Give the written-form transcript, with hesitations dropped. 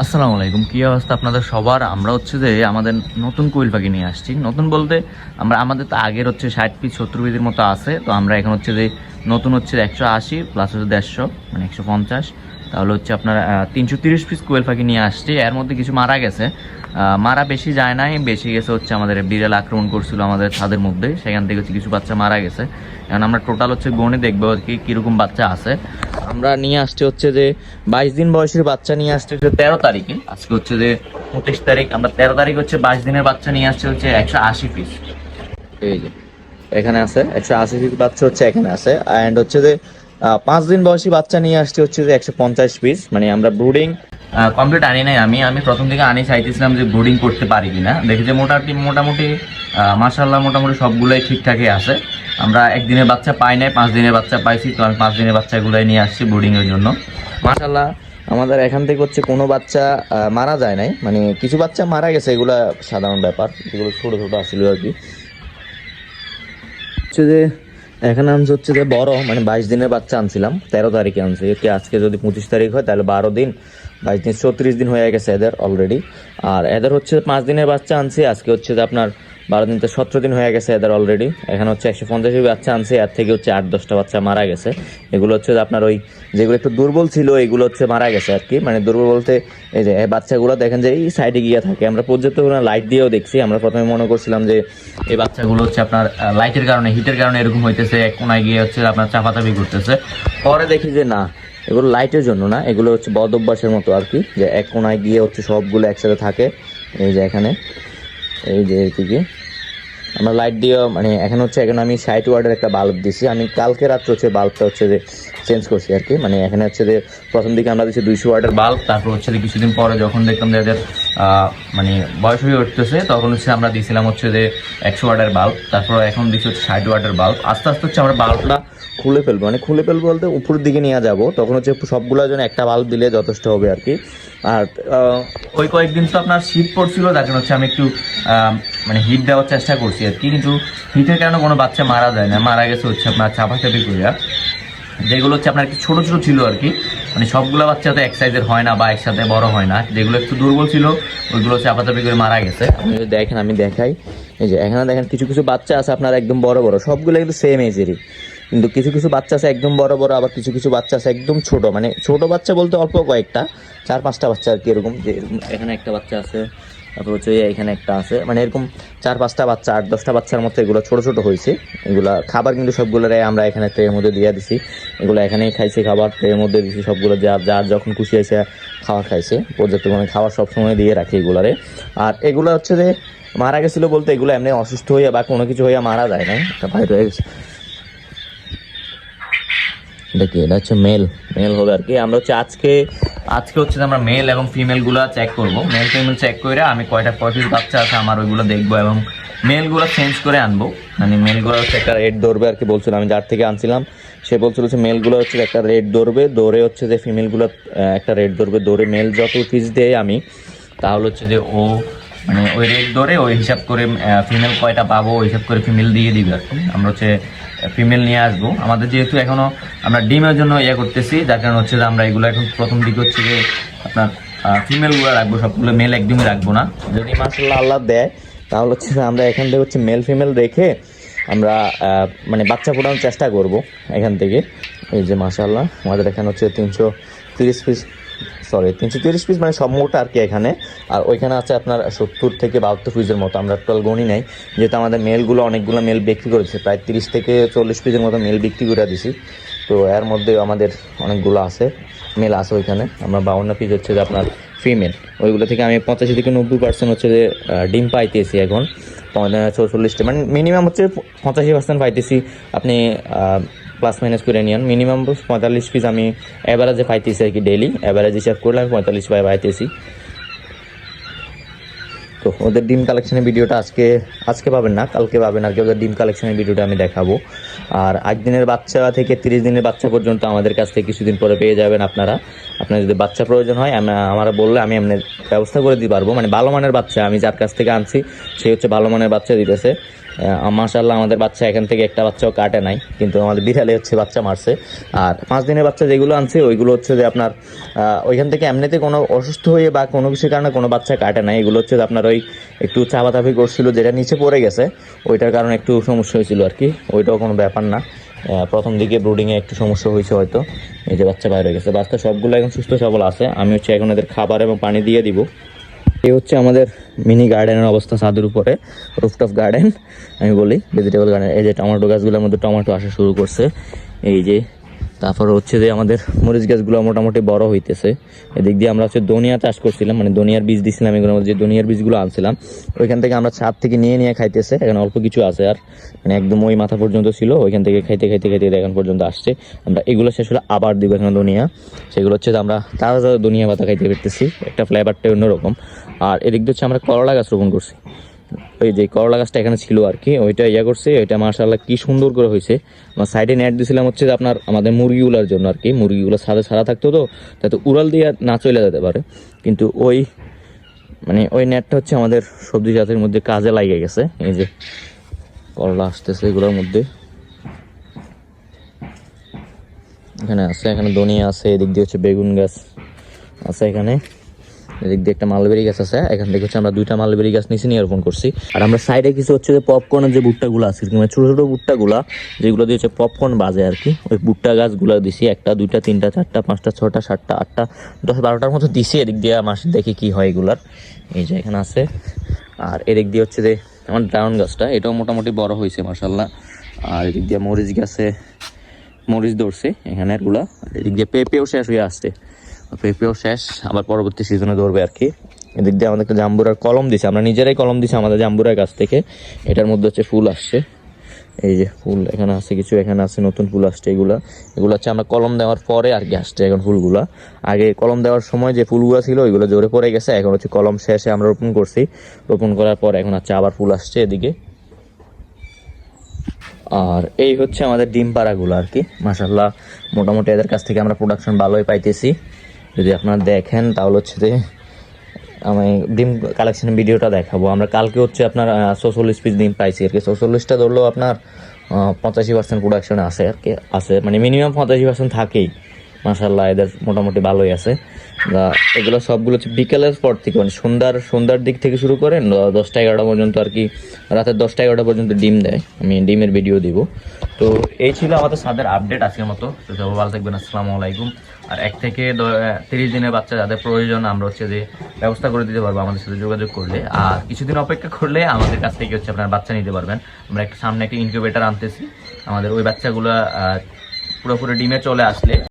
আসসালামু আলাইকুম, কী অবস্থা আপনাদের সবার? আমরা হচ্ছে যে আমাদের নতুন কোয়েল পাখি নিয়ে আসছি। নতুন বলতে আমাদের তো আগের হচ্ছে 60 পিস 70 পিসের মতো আছে। তো আমরা এখন হচ্ছে যে নতুন হচ্ছে 180 প্লাস হচ্ছে 150 মানে 150, তাহলে হচ্ছে আপনার 330 পিস কোয়েল পাখি নিয়ে আসছি। এর মধ্যে কিছু মারা গেছে, মারা বেশি যায় নাই, বেশি গেছে হচ্ছে আমাদের বিড়াল আক্রমণ করছিল আমাদের ছাদের মধ্যে, সেখান থেকে হচ্ছে কিছু বাচ্চা মারা গেছে। এখন আমরা টোটাল হচ্ছে গণে দেখবো আর কি কীরকম বাচ্চা আছে। আমরা নিয়ে আসছি হচ্ছে যে 22 দিন বয়সের বাচ্চা নিয়ে আসছে হচ্ছে 13 তারিখে। আজকে হচ্ছে যে 29 তারিখ, আমরা 13 তারিখ হচ্ছে 22 দিনের বাচ্চা নিয়ে আসছে হচ্ছে 180 পিস। এই যে এখানে আছে 180 পিস বাচ্চা হচ্ছে এখানে আছে। অ্যান্ড হচ্ছে যে 5 দিন বয়সী বাচ্চা নিয়ে আসছে হচ্ছে যে 150 পিস। মানে আমরা ব্রুডিং কমপ্লিট আনি নাই। আমি প্রথম থেকে আনি চাইতেছিলাম যে ব্রুডিং করতে পারি কিনা, দেখি যে মোটামুটি মাশাআল্লাহ মোটামুটি সবগুলোই ঠিকঠাকই আছে। আমরা একদিনের বাচ্চা পাই নাই, 5 দিনের বাচ্চা পাইছি। তো আমি 5 দিনের বাচ্চাগুলোই নিয়ে আসছি ব্রুডিংয়ের জন্য। মাশাআল্লাহ আমাদের এখান থেকে হচ্ছে কোনো বাচ্চা মারা যায় নাই, মানে কিছু বাচ্চা মারা গেছে, এগুলা সাধারণ ব্যাপার, যেগুলো ছোটো ছোটো আসছিল আর কি। হচ্ছে যে এখানে আনছে হচ্ছে যে বড়, মানে 22 দিনের বাচ্চা আনছিলাম 13 তারিখে আনছি কি, আজকে যদি 25 তারিখ হয় তাহলে 12 দিন, 22 দিন 34 দিন হয়ে গেছে এদের অলরেডি। আর এদের হচ্ছে 5 দিনের বাচ্চা আনছি, আজকে হচ্ছে যে আপনার 12 দিন তো 17 দিন হয়ে গেছে এদের অলরেডি। এখানে হচ্ছে 150 বাচ্চা আনছি, এর থেকে হচ্ছে 8-10টা বাচ্চা মারা গেছে। এগুলো হচ্ছে যে আপনার ওই যেগুলো একটু দুর্বল ছিল এগুলো হচ্ছে মারা গেছে আর কি। মানে দুর্বল বলতে এই যে এই বাচ্চাগুলো দেখেন যে এই সাইডে গিয়ে থাকে, আমরা পর্যাপ্ত লাইট দিয়েও দেখছি। আমরা প্রথমে মনে করছিলাম যে এই বাচ্চাগুলো হচ্ছে আপনার লাইটের কারণে হিটের কারণে এরকম হইতেছে, এক কোনায় গিয়ে হচ্ছে আপনার চাপাচাপি করতেছে। পরে দেখি যে না, এগুলো লাইটের জন্য না, এগুলো হচ্ছে বদ অভ্যাসের মতো আর কি, যে এক কোনায় গিয়ে হচ্ছে সবগুলো একসাথে থাকে। এই যে এখানে এই যে এদিকে আমরা লাইট দিয়ে, মানে এখন হচ্ছে এখানে আমি 60 ওয়াটের একটা বাল্ব দিছি। আমি কালকে রাত্রে হচ্ছে বাল্বটা হচ্ছে যে চেঞ্জ করছি আর কি। মানে এখানে হচ্ছে যে প্রথম দিকে আমরা দিচ্ছি 200 ওয়াটের বাল্ব, তারপর হচ্ছে যে কিছুদিন পরে যখন দেখলাম যে এদের মানে বয়স হয়ে উঠতেছে তখন হচ্ছে আমরা দিয়েছিলাম হচ্ছে যে 100 ওয়াটের বাল্ব, তারপর এখন দিচ্ছি হচ্ছে 60 ওয়াটের বাল্ব। আস্তে আস্তে হচ্ছে আমরা বাল্বটা খুলে ফেলবো, মানে খুলে ফেলবো বলতে উপরের দিকে নিয়ে যাব, তখন হচ্ছে সবগুলোর জন্য একটা বাল্ব দিলে যথেষ্ট হবে আর কি। আর ওই কয়েকদিন তো আপনার শীত পড়ছিল, যার জন্য হচ্ছে আমি একটু মানে হিট দেওয়ার চেষ্টা করছি আর কি, কিন্তু হিটের কারণে কোনো বাচ্চা মারা যায় না, মারা গেছে হচ্ছে আপনার চাপাচাপি করিয়া। যেগুলো হচ্ছে আপনার একটু ছোটো ছোটো ছিল আর কি, মানে সবগুলো বাচ্চা তো এক সাইজের হয় না বা একসাথে বড় হয় না, যেগুলো একটু দুর্বল ছিল ওইগুলো চাপাচাপি করে মারা গেছে। আপনি যদি দেখেন, আমি দেখাই, এই যে এখানে দেখেন কিছু কিছু বাচ্চা আছে আপনার একদম বড় বড়, সবগুলো কিন্তু সেম এজেরই, কিন্তু কিছু কিছু বাচ্চা আছে একদম বড় বড়, আবার কিছু কিছু বাচ্চা আছে একদম ছোট, মানে ছোট বাচ্চা বলতে অল্প কয়েকটা, 4-5টা বাচ্চা আর কি। এরকম যে এখানে একটা বাচ্চা আছে, তারপর হচ্ছে এখানে একটা আছে, মানে এরকম 4-5টা বাচ্চা, 8-10টা বাচ্চার মতো এগুলো ছোট ছোট হয়েছে। এগুলা খাবার কিন্তু সবগুলোরাই আমরা এখানে ট্রের মধ্যে দিয়ে দিছি, এগুলো এখানেই খাইছে খাবার, ট্রের মধ্যে দিছি সবগুলো, যার যখন খুশি হয়েছে খাওয়া খাইছে। পর্যাপ্ত মানে খাবার সবসময় দিয়ে রাখি এগুলারে। আর এগুলো হচ্ছে যে মারা গেছিলো বলতে এগুলো এমনি অসুস্থ হইয়া বা কোনো কিছু হইয়া মারা যায় না, এটা বাইরে হয়ে গেছে। দেখি এটা হচ্ছে মেল হবে আর কি। আমরা হচ্ছে আজকে হচ্ছে যে আমরা মেল এবং ফিমেল গুলা চেক করবো, মেল ফিমেল চেক করে আমি কয়টা পিস বাচ্চা আছে আমার ওইগুলো দেখবো, এবং মেলগুলো চেঞ্জ করে আনবো। মানে মেলগুলো হচ্ছে একটা রেট ধরবে আর কি, বলছিল আমি যার থেকে আনছিলাম সে বলছিল যে মেলগুলো হচ্ছে একটা রেট ধরবে, দৌড়ে হচ্ছে যে ফিমেলগুলো একটা রেট ধরবে, দৌড়ে মেল যত পিস দেয় আমি তাহলে হচ্ছে যে ও মানে ওই রেট ধরে ওই হিসাব করে ফিমেল কয়টা পাবো ওই হিসাব করে ফিমেল দিয়ে দিবে আর কি। আমরা হচ্ছে ফিমেল নিয়ে আসবো। আমাদের যেহেতু এখনো আমরা ডিমের জন্য ইয়ে করতেছি, যার কারণে হচ্ছে যে আমরা এগুলো এখন প্রথম দিকে হচ্ছে যে আপনার ফিমেলগুলো রাখবো, সবগুলো মেল একদমই রাখবো না। যদি মাশাআল্লাহ আল্লাহ দেয় তাহলে হচ্ছে আমরা এখান থেকে হচ্ছে মেল ফিমেল রেখে আমরা মানে বাচ্চা ফোটানোর চেষ্টা করব এখান থেকে। এই যে মাশাআল্লাহ আমাদের এখানে হচ্ছে 330 পিস, সরি 330 পিস মানে সব মোট আর কি এখানে। আর ওইখানে আছে আপনার 70 থেকে 72 পিসের মতো, আমরা টোটাল গণি নাই, যেহেতু আমাদের মেলগুলো অনেকগুলো মেল বিক্রি করেছে, প্রায় 30 থেকে 40 পিসের মতো মেল বিক্রি করে দিছি। তো এর মধ্যে আমাদের অনেকগুলো আছে মেল আছে ওইখানে। আমরা 52 পিস হচ্ছে যে আপনার ফিমেল, ওইগুলো থেকে আমি 85 থেকে 90% হচ্ছে যে ডিম পাইতেছি এখন, 44টা, মানে মিনিমাম হচ্ছে 85% পাইতেছি। আপনি প্লাস মাইনাস করে নিন, মিনিমাম 45 পিস আমি অ্যাভারেজে পাইতেছি আর কি, ডেইলি অ্যাভারেজ হিসাব করলে আমি 45 পাইতেছি। তো ওদের ডিম কালেকশনের ভিডিওটা আজকে পাবেন না, কালকে পাবেন আর কি, ওদের ডিম কালেকশনের ভিডিওটা আমি দেখাবো। আর 8 দিনের বাচ্চা থেকে 30 দিনের বাচ্চা পর্যন্ত আমাদের কাছ থেকে কিছুদিন পরে পেয়ে যাবেন আপনারা। আপনার যদি বাচ্চা প্রয়োজন হয় আমরা বললে আমি এমনি ব্যবস্থা করে দিতে পারবো, মানে ভালো মানের বাচ্চা, আমি যার কাছ থেকে আনছি সে হচ্ছে ভালো মানের বাচ্চা দিতেছে। মাশাআল্লাহ আমাদের বাচ্চা এখান থেকে একটা বাচ্চাও কাটে নাই, কিন্তু আমাদের বিড়ালে হচ্ছে বাচ্চা মারছে। আর 5 দিনের বাচ্চা যেগুলো আনছে ওইগুলো হচ্ছে যে আপনার ওইখান থেকে এমনিতে কোনো অসুস্থ হয়ে বা কোনো কিছুর কারণে কোনো বাচ্চা কাটে নাই। এগুলো হচ্ছে যে আপনার ওই একটু চাপাচাপি করছিল, যেটা নিচে পড়ে গেছে, ওইটার কারণে একটু সমস্যা হয়েছিল আর কি। ওইটাও কোনো ব্যাপার না, প্রথম দিকে ব্রুডিংয়ে একটু সমস্যা হয়েছে হয়তো, এই যে বাচ্চা বাইরে গেছে। বাচ্চা সবগুলো এখন সুস্থ সবল আছে। আমি হচ্ছে এখন এদের খাবার এবং পানি দিয়ে দিব। এই হচ্ছে আমাদের মিনি গার্ডেনের অবস্থা, ছাদের উপরে রুফটপ গার্ডেন আমি বলি, ভেজিটেবল গার্ডেন। এই যে টমেটো গাছগুলোর মধ্যে টমেটো আসা শুরু করছে, এই যে। তারপর হচ্ছে যে আমাদের মরিচ গাছগুলো মোটামুটি বড় হইতেছে। এদিক দিয়ে আমরা হচ্ছে ধনিয়া চাষ করছিলাম, মানে ধনিয়ার বীজ দিছিলাম। এগুলোর মধ্যে যে ধনিয়ার বীজগুলো আনছিলাম ওইখান থেকে আমরা ছাদ থেকে নিয়ে নিয়ে খাইতেছে। এখন অল্প কিছু আছে, আর মানে একদম ওই মাথা পর্যন্ত ছিল, ওইখান থেকে খাইতে খাইতে খাইতে এখন পর্যন্ত আসছে। আমরা এগুলো শেষ হলে আবার দিব এখন ধনিয়া। সেগুলো হচ্ছে যে আমরা তাজা তাজা ধনিয়া পাতা খাইতে পেতেছি, একটা ফ্লেভারটা অন্যরকম। আর এদিক দিয়ে হচ্ছে আমরা করলা গাছ রোপণ করছি। ওই যে করলা গাছটা এখানে ছিল আর কি, ওইটা করছে, ওইটা মাশাআল্লাহ কি সুন্দর করে হয়েছে। আমার সাইডে নেট দিয়েছিলাম হচ্ছে যে আপনার আমাদের মুরগিগুলোর জন্য আর কি, মুরগিগুলো ছাদে ছাড়া থাকতো তো, তাতে উড়াল দিয়ে না চলে যেতে পারে। কিন্তু ওই মানে ওই নেটটা হচ্ছে আমাদের সবজি জাতের মধ্যে কাজে লাগে গেছে। এই যে করলা আসতেছে এগুলোর মধ্যে, এখানে আছে, এখানে ধনিয়া আছে, এদিক দিয়ে হচ্ছে বেগুন গাছ আছে, এখানে এদিক দিয়ে একটা মালবেরি গাছ আছে। এখান থেকে হচ্ছে আমরা 2টা মালবেরি গাছ নিচে নিয়ে রোপণ করছি। আর আমরা সাইডে কিছু হচ্ছে যে পপকর্নের যে ভুট্টাগুলো আছে, মানে ছোটো ছোটো ভুট্টাগুলা যেগুলো দিয়ে হচ্ছে পপকর্ন বাজে আর কি, ওই ভুট্টা গাছগুলো দিছি। 1টা 2টা 3টা 4টা 5টা 6টা 7টা 8টা 10 12টার মতো দিছি। এদিক দিয়ে মাসে দেখি কি হয় এগুলার, এই যে এখানে আছে। আর এদিক দিয়ে হচ্ছে যে আমার ড্রাগন গাছটা, এটাও মোটামুটি বড় হয়েছে মাশাআল্লাহ। আর এদিক দিয়ে মরিচ গাছে মরিচ ধরছে এখানে এগুলা। এদিক দিয়ে পেঁপেও শেষ হয়ে আসছে, পেঁপেও শেষ, আবার পরবর্তী সিজনে ধরবে আর কি। এদিক দিয়ে আমাদের একটা জাম্বুরার কলম দিছে, আমরা নিজেরাই কলম দিছি আমাদের জাম্বুরার গাছ থেকে। এটার মধ্যে হচ্ছে ফুল আসছে, এই যে ফুল এখানে আছে কিছু, এখানে আছে নতুন ফুল আসছে। এগুলো হচ্ছে আমরা কলম দেওয়ার পরে আর কি আসছে এখন ফুলগুলা। আগে কলম দেওয়ার সময় যে ফুলগুলো ছিল ওইগুলো জোরে পড়ে গেছে, এখন হচ্ছে কলম শেষে আমরা রোপণ করছি। রোপণ করার পর এখন হচ্ছে আবার ফুল আসছে এদিকে। আর এই হচ্ছে আমাদের ডিম পাড়াগুলো আর কি, মাশাআল্লাহ মোটামুটি এদের কাছ থেকে আমরা প্রোডাকশন ভালোই পাইতেছি। যদি আপনারা দেখেন তাহলে হচ্ছে যে আমি ডিম কালেকশনের ভিডিওটা দেখাবো। আমরা কালকে হচ্ছে আপনার 46 পিস ডিম পাইছি আর কি। 46টা ধরলেও আপনার 85% প্রোডাকশন আছে আর কি, আছে মানে মিনিমাম 85% থাকেই। মাশাআল্লাহ এদের মোটামুটি ভালোই আছে। এগুলো সবগুলো হচ্ছে বিকেলের পর থেকে, মানে সন্ধ্যার দিক থেকে শুরু করে 10টা 11টা পর্যন্ত আর কি, রাতের 10টা 11টা পর্যন্ত ডিম দেয়। আমি ডিমের ভিডিও দিব। তো এই ছিল আমাদের ছাদের আপডেট আজকের মতো। তো সবাই ভালো থাকবেন, আসসালামু আলাইকুম। আর 1 থেকে 30 দিনের বাচ্চা যাদের প্রয়োজন আমরা হচ্ছে যে ব্যবস্থা করে দিতে পারবো আমাদের সাথে যোগাযোগ করলে। আর কিছুদিন অপেক্ষা করলে আমাদের কাছ থেকে হচ্ছে আপনার বাচ্চা নিতে পারবেন। আমরা সামনে একটা ইনকিউবেটর আনতেছি, আমাদের ওই বাচ্চাগুলো পুরোপুরি ডিমে চলে আসলে